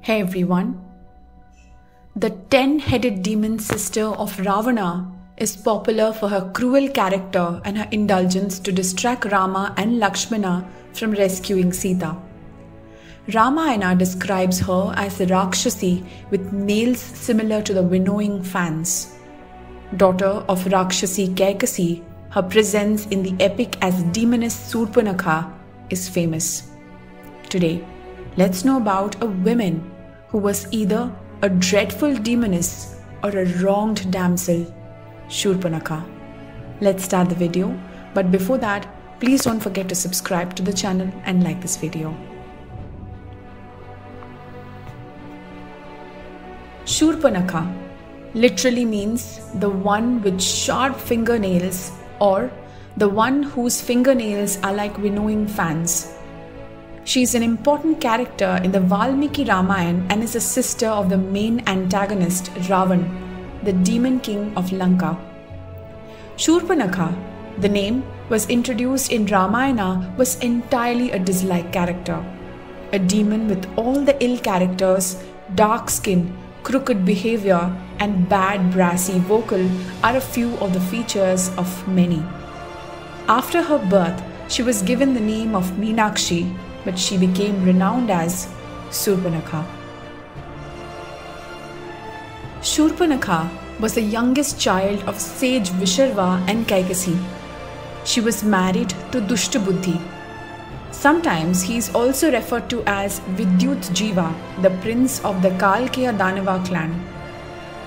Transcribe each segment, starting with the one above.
Hey everyone. The 10-headed demon sister of Ravana is popular for her cruel character and her indulgence to distract Rama and Lakshmana from rescuing Sita. Ramayana describes her as a Rakshasi with nails similar to the winnowing fans. Daughter of Rakshasi Kaikasi, her presence in the epic as Demoness Surpanakha is famous. Today, let's know about a woman who was either a dreadful demoness or a wronged damsel, Surpanakha. Let's start the video, but before that, please don't forget to subscribe to the channel and like this video. Surpanakha literally means the one with sharp fingernails or the one whose fingernails are like winnowing fans. She is an important character in the Valmiki Ramayana and is a sister of the main antagonist Ravan, the demon king of Lanka. Surpanakha, the name was introduced in Ramayana, was entirely a disliked character. A demon with all the ill characters, dark skin, crooked behavior and bad brassy vocal are a few of the features of many. After her birth, she was given the name of Meenakshi, but she became renowned as Surpanakha. Surpanakha was the youngest child of sage Visharva and Kaikasi. She was married to Dushtabuddhi. Sometimes he is also referred to as Vidyut Jiva, the prince of the Kalkeya Danava clan.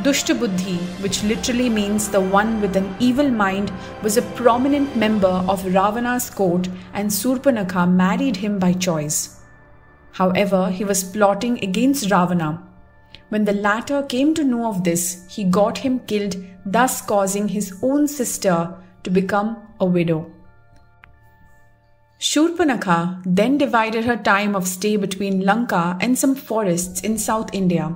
Dushtabuddhi, which literally means the one with an evil mind, was a prominent member of Ravana's court and Surpanakha married him by choice. However, he was plotting against Ravana. When the latter came to know of this, he got him killed, thus causing his own sister to become a widow. Surpanakha then divided her time of stay between Lanka and some forests in South India.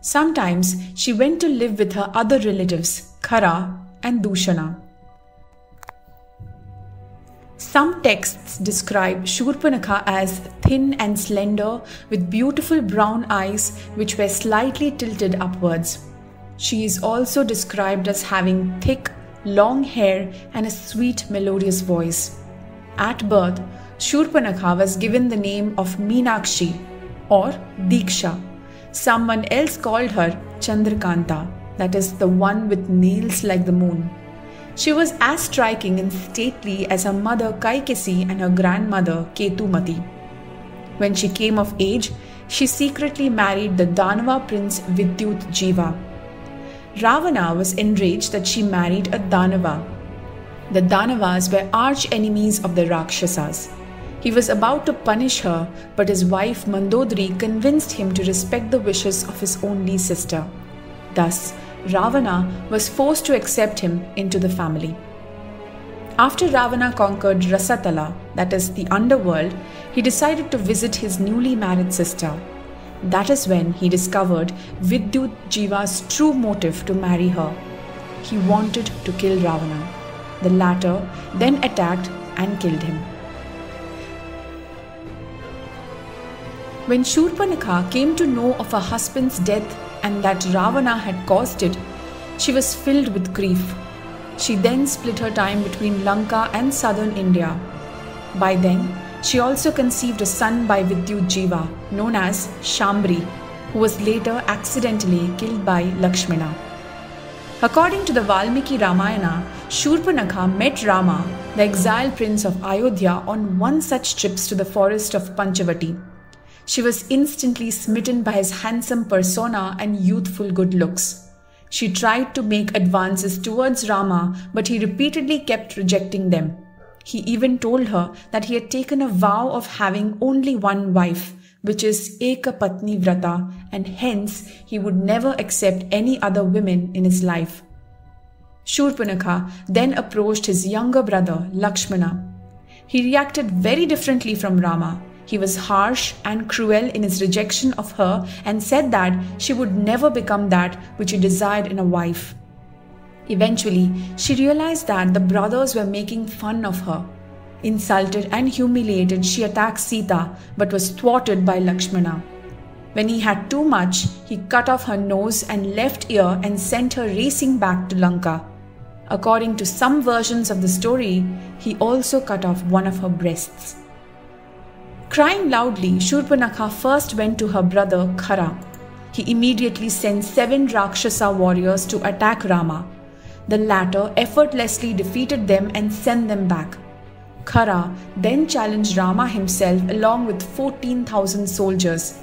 Sometimes she went to live with her other relatives, Khara and Dushana. Some texts describe Surpanakha as thin and slender with beautiful brown eyes which were slightly tilted upwards. She is also described as having thick, long hair and a sweet, melodious voice. At birth, Surpanakha was given the name of Meenakshi or Diksha. Someone else called her Chandrakanta, that is the one with nails like the moon. She was as striking and stately as her mother Kaikasi and her grandmother Ketumati. When she came of age, she secretly married the Danava prince Vidyut Jiva. Ravana was enraged that she married a Danava. The Danavas were arch enemies of the Rakshasas. He was about to punish her, but his wife Mandodari convinced him to respect the wishes of his only sister. Thus, Ravana was forced to accept him into the family. After Ravana conquered Rasatala, that is the underworld, he decided to visit his newly married sister. That is when he discovered Vidyut Jiva's true motive to marry her. He wanted to kill Ravana. The latter then attacked and killed him. When Surpanakha came to know of her husband's death and that Ravana had caused it, she was filled with grief. She then split her time between Lanka and southern India. By then, she also conceived a son by Vidyut Jiva, known as Shambri, who was later accidentally killed by Lakshmana. According to the Valmiki Ramayana, Surpanakha met Rama, the exiled prince of Ayodhya, on one such trip to the forest of Panchavati. She was instantly smitten by his handsome persona and youthful good looks. She tried to make advances towards Rama, but he repeatedly kept rejecting them. He even told her that he had taken a vow of having only one wife, which is Eka Patni Vrata, and hence he would never accept any other women in his life. Surpanakha then approached his younger brother Lakshmana. He reacted very differently from Rama. He was harsh and cruel in his rejection of her and said that she would never become that which he desired in a wife. Eventually, she realized that the brothers were making fun of her. Insulted and humiliated, she attacked Sita but was thwarted by Lakshmana. When he had too much, he cut off her nose and left ear and sent her racing back to Lanka. According to some versions of the story, he also cut off one of her breasts. Crying loudly, Surpanakha first went to her brother Khara. He immediately sent 7 Rakshasa warriors to attack Rama. The latter effortlessly defeated them and sent them back. Khara then challenged Rama himself along with 14,000 soldiers.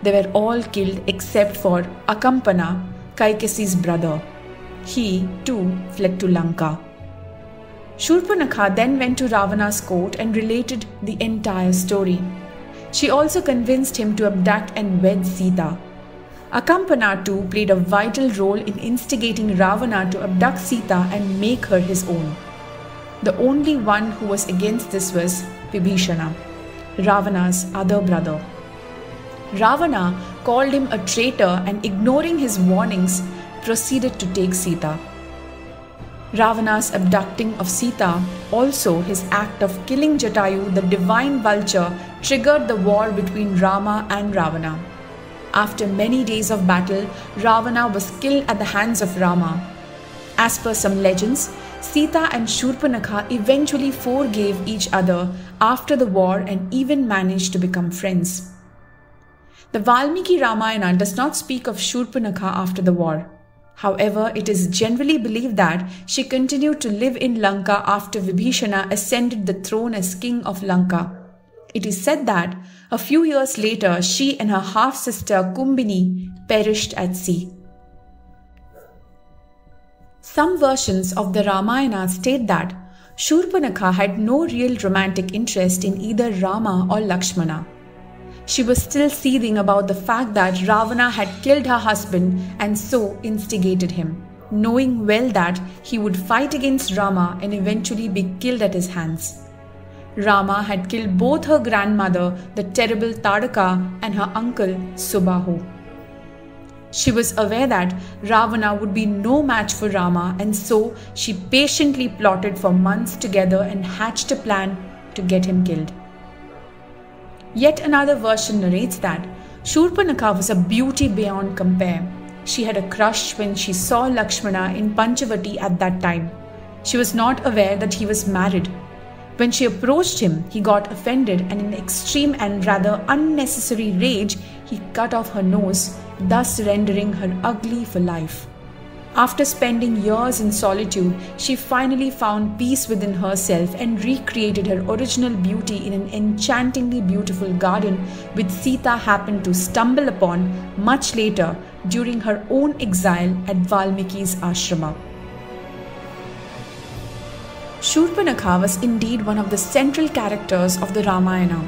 They were all killed except for Akampana, Kaikesi's brother. He, too, fled to Lanka. Surpanakha then went to Ravana's court and related the entire story. She also convinced him to abduct and wed Sita. Akampana too played a vital role in instigating Ravana to abduct Sita and make her his own. The only one who was against this was Vibhishana, Ravana's other brother. Ravana called him a traitor and, ignoring his warnings, proceeded to take Sita. Ravana's abducting of Sita, also his act of killing Jatayu, the divine vulture, triggered the war between Rama and Ravana. After many days of battle, Ravana was killed at the hands of Rama. As per some legends, Sita and Surpanakha eventually forgave each other after the war and even managed to become friends. The Valmiki Ramayana does not speak of Surpanakha after the war. However, it is generally believed that she continued to live in Lanka after Vibhishana ascended the throne as king of Lanka. It is said that a few years later, she and her half-sister Kumbhini perished at sea. Some versions of the Ramayana state that Surpanakha had no real romantic interest in either Rama or Lakshmana. She was still seething about the fact that Ravana had killed her husband and so instigated him, knowing well that he would fight against Rama and eventually be killed at his hands. Rama had killed both her grandmother, the terrible Tadaka, and her uncle, Subahu. She was aware that Ravana would be no match for Rama, and so she patiently plotted for months together and hatched a plan to get him killed. Yet another version narrates that Surpanakha was a beauty beyond compare. She had a crush when she saw Lakshmana in Panchavati at that time. She was not aware that he was married. When she approached him, he got offended and in extreme and rather unnecessary rage, he cut off her nose, thus rendering her ugly for life. After spending years in solitude, she finally found peace within herself and recreated her original beauty in an enchantingly beautiful garden which Sita happened to stumble upon much later during her own exile at Valmiki's ashrama. Surpanakha was indeed one of the central characters of the Ramayana.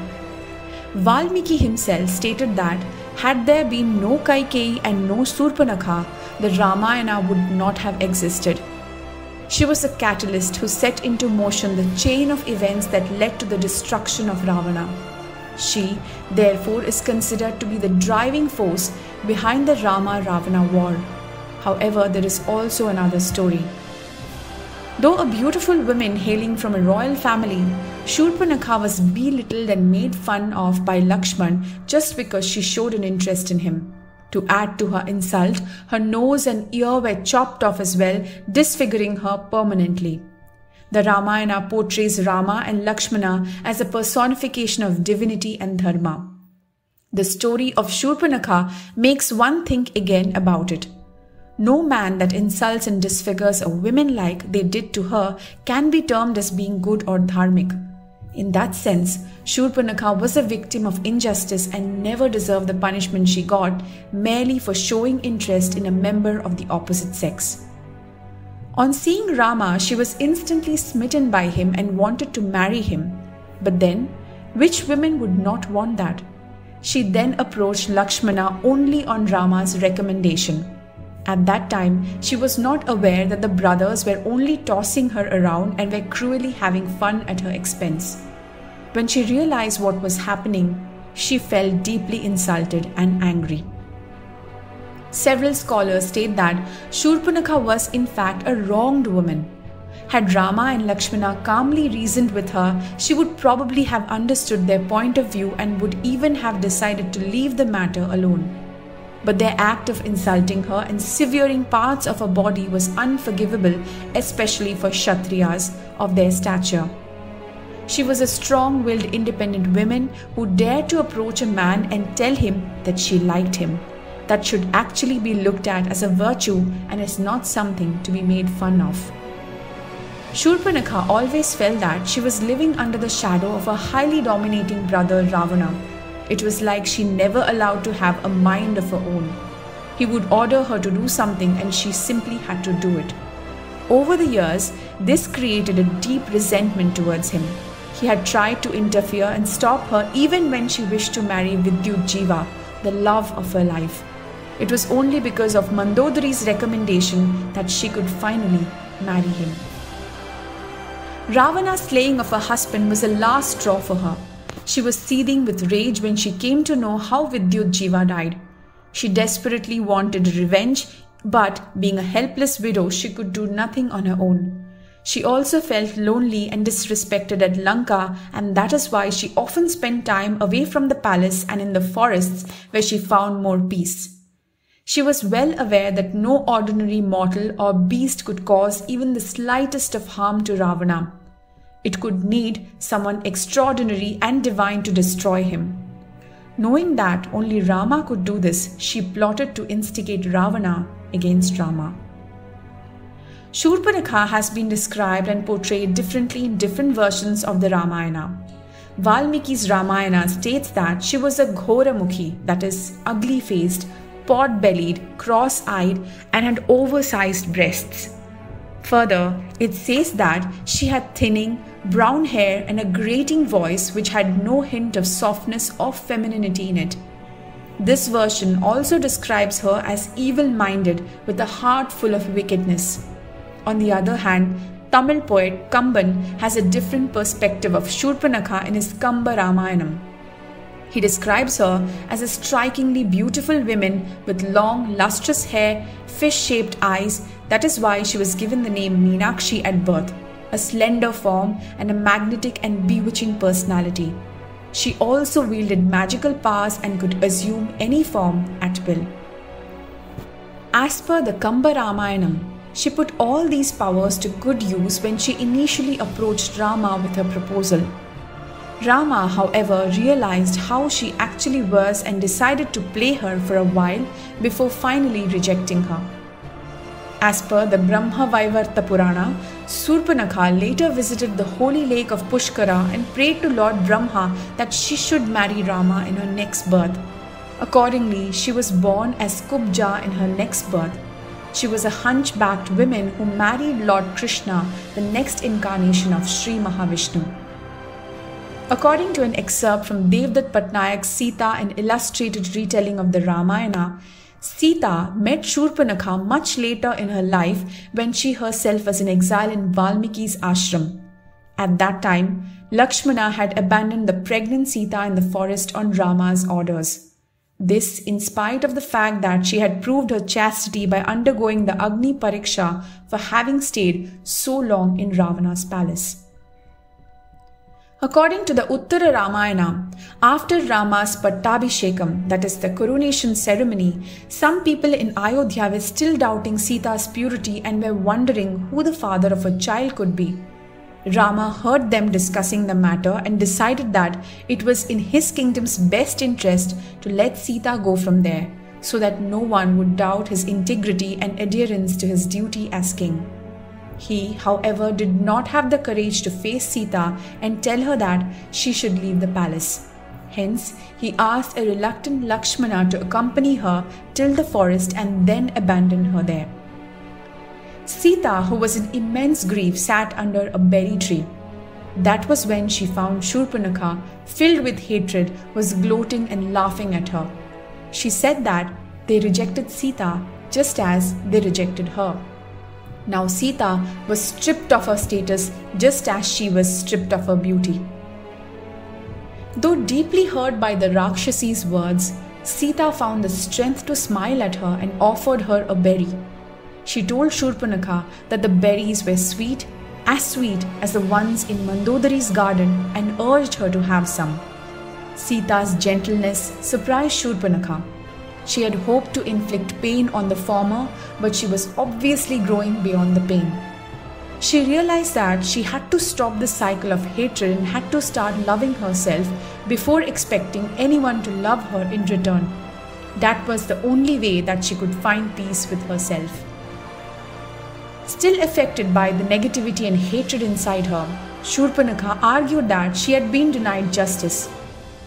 Valmiki himself stated that had there been no Kaikeyi and no Surpanakha, the Ramayana would not have existed. She was a catalyst who set into motion the chain of events that led to the destruction of Ravana. She, therefore, is considered to be the driving force behind the Rama-Ravana war. However, there is also another story. Though a beautiful woman hailing from a royal family, Surpanakha was belittled and made fun of by Lakshman just because she showed an interest in him. To add to her insult, her nose and ear were chopped off as well, disfiguring her permanently. The Ramayana portrays Rama and Lakshmana as a personification of divinity and dharma. The story of Surpanakha makes one think again about it. No man that insults and disfigures a woman like they did to her can be termed as being good or dharmic. In that sense, Surpanakha was a victim of injustice and never deserved the punishment she got merely for showing interest in a member of the opposite sex. On seeing Rama, she was instantly smitten by him and wanted to marry him. But then, which woman would not want that? She then approached Lakshmana only on Rama's recommendation. At that time, she was not aware that the brothers were only tossing her around and were cruelly having fun at her expense. When she realized what was happening, she felt deeply insulted and angry. Several scholars state that Surpanakha was in fact a wronged woman. Had Rama and Lakshmana calmly reasoned with her, she would probably have understood their point of view and would even have decided to leave the matter alone. But their act of insulting her and severing parts of her body was unforgivable, especially for Kshatriyas of their stature. She was a strong-willed independent woman who dared to approach a man and tell him that she liked him. That should actually be looked at as a virtue and is not something to be made fun of. Surpanakha always felt that she was living under the shadow of her highly dominating brother Ravana. It was like she never allowed to have a mind of her own. He would order her to do something and she simply had to do it. Over the years, this created a deep resentment towards him. He had tried to interfere and stop her even when she wished to marry Vidyut Jiva, the love of her life. It was only because of Mandodari's recommendation that she could finally marry him. Ravana's slaying of her husband was the last straw for her. She was seething with rage when she came to know how Vidyut Jiva died. She desperately wanted revenge, but being a helpless widow, she could do nothing on her own. She also felt lonely and disrespected at Lanka, and that is why she often spent time away from the palace and in the forests where she found more peace. She was well aware that no ordinary mortal or beast could cause even the slightest of harm to Ravana. It could need someone extraordinary and divine to destroy him. Knowing that only Rama could do this, she plotted to instigate Ravana against Rama. Surpanakha has been described and portrayed differently in different versions of the Ramayana. Valmiki's Ramayana states that she was a Ghoramukhi, that is, ugly-faced, pot-bellied, cross-eyed, and had oversized breasts. Further, it says that she had thinning, brown hair and a grating voice which had no hint of softness or femininity in it. This version also describes her as evil-minded with a heart full of wickedness. On the other hand, Tamil poet Kamban has a different perspective of Surpanakha in his Kamba Ramayanam. He describes her as a strikingly beautiful woman with long, lustrous hair, fish-shaped eyes. That is why she was given the name Meenakshi at birth, a slender form and a magnetic and bewitching personality. She also wielded magical powers and could assume any form at will. As per the Kamba Ramayanam, she put all these powers to good use when she initially approached Rama with her proposal. Rama, however, realized how she actually was and decided to play her for a while before finally rejecting her. As per the Brahma Vaivarta Purana, Surpanakha later visited the holy lake of Pushkara and prayed to Lord Brahma that she should marry Rama in her next birth. Accordingly, she was born as Kubja in her next birth. She was a hunchbacked woman who married Lord Krishna, the next incarnation of Sri Mahavishnu. According to an excerpt from Devdutt Patnayak's Sita, an illustrated retelling of the Ramayana, Sita met Surpanakha much later in her life when she herself was in exile in Valmiki's ashram. At that time, Lakshmana had abandoned the pregnant Sita in the forest on Rama's orders. This in spite of the fact that she had proved her chastity by undergoing the Agni Pariksha for having stayed so long in Ravana's palace. According to the Uttara Ramayana, after Rama's Pattabhishekam, that is the coronation ceremony, some people in Ayodhya were still doubting Sita's purity and were wondering who the father of a child could be. Rama heard them discussing the matter and decided that it was in his kingdom's best interest to let Sita go from there, so that no one would doubt his integrity and adherence to his duty as king. He, however, did not have the courage to face Sita and tell her that she should leave the palace. Hence, he asked a reluctant Lakshmana to accompany her till the forest and then abandon her there. Sita, who was in immense grief, sat under a berry tree. That was when she found Surpanakha, filled with hatred, was gloating and laughing at her. She said that they rejected Sita just as they rejected her. Now Sita was stripped of her status just as she was stripped of her beauty. Though deeply hurt by the Rakshasi's words, Sita found the strength to smile at her and offered her a berry. She told Surpanakha that the berries were sweet, as sweet as the ones in Mandodari's garden, and urged her to have some. Sita's gentleness surprised Surpanakha. She had hoped to inflict pain on the former, but she was obviously growing beyond the pain. She realized that she had to stop the cycle of hatred and had to start loving herself before expecting anyone to love her in return. That was the only way that she could find peace with herself. Still affected by the negativity and hatred inside her, Surpanakha argued that she had been denied justice.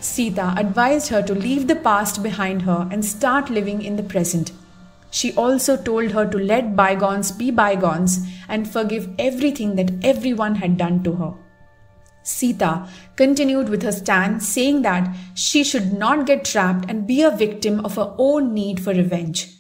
Sita advised her to leave the past behind her and start living in the present. She also told her to let bygones be bygones and forgive everything that everyone had done to her. Sita continued with her stand, saying that she should not get trapped and be a victim of her own need for revenge.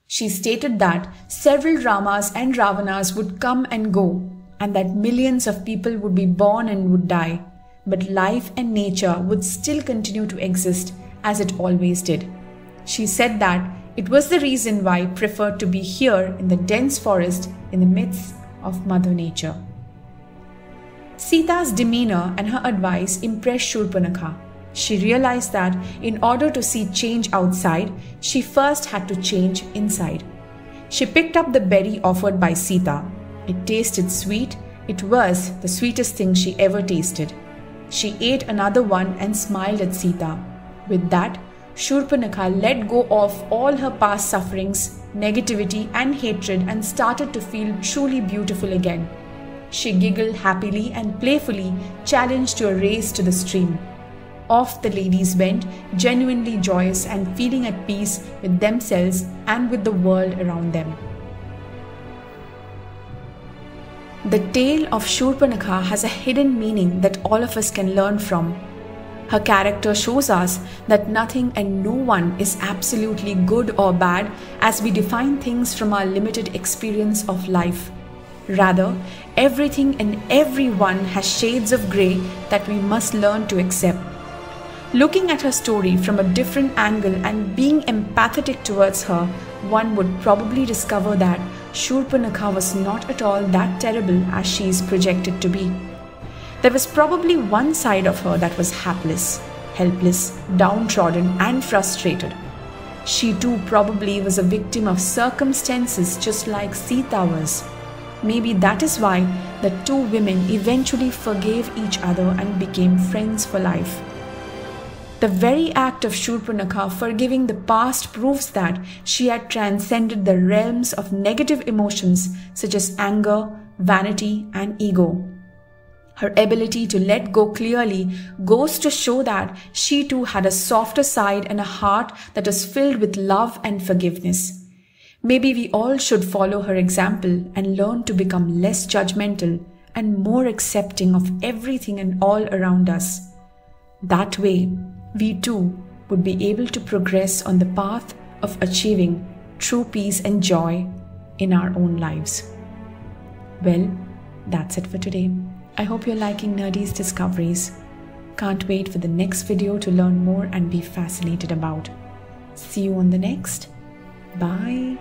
She stated that several Ramas and Ravanas would come and go, and that millions of people would be born and would die, but life and nature would still continue to exist as it always did. She said that it was the reason why I preferred to be here in the dense forest in the midst of Mother Nature. Sita's demeanor and her advice impressed Surpanakha. She realized that in order to see change outside, she first had to change inside. She picked up the berry offered by Sita. It tasted sweet. It was the sweetest thing she ever tasted. She ate another one and smiled at Sita. With that, Surpanakha let go of all her past sufferings, negativity and hatred and started to feel truly beautiful again. She giggled happily and playfully, challenged to a race to the stream. Off the ladies went, genuinely joyous and feeling at peace with themselves and with the world around them. The tale of Surpanakha has a hidden meaning that all of us can learn from. Her character shows us that nothing and no one is absolutely good or bad as we define things from our limited experience of life. Rather, everything and everyone has shades of grey that we must learn to accept. Looking at her story from a different angle and being empathetic towards her, one would probably discover that Surpanakha was not at all that terrible as she is projected to be. There was probably one side of her that was hapless, helpless, downtrodden and frustrated. She too probably was a victim of circumstances just like Sita was. Maybe that is why the two women eventually forgave each other and became friends for life. The very act of Surpanakha forgiving the past proves that she had transcended the realms of negative emotions such as anger, vanity, and ego. Her ability to let go clearly goes to show that she too had a softer side and a heart that was filled with love and forgiveness. Maybe we all should follow her example and learn to become less judgmental and more accepting of everything and all around us. That way, we too would be able to progress on the path of achieving true peace and joy in our own lives. Well, that's it for today. I hope you're liking Nerdies discoveries. Can't wait for the next video to learn more and be fascinated about. See you on the next. Bye.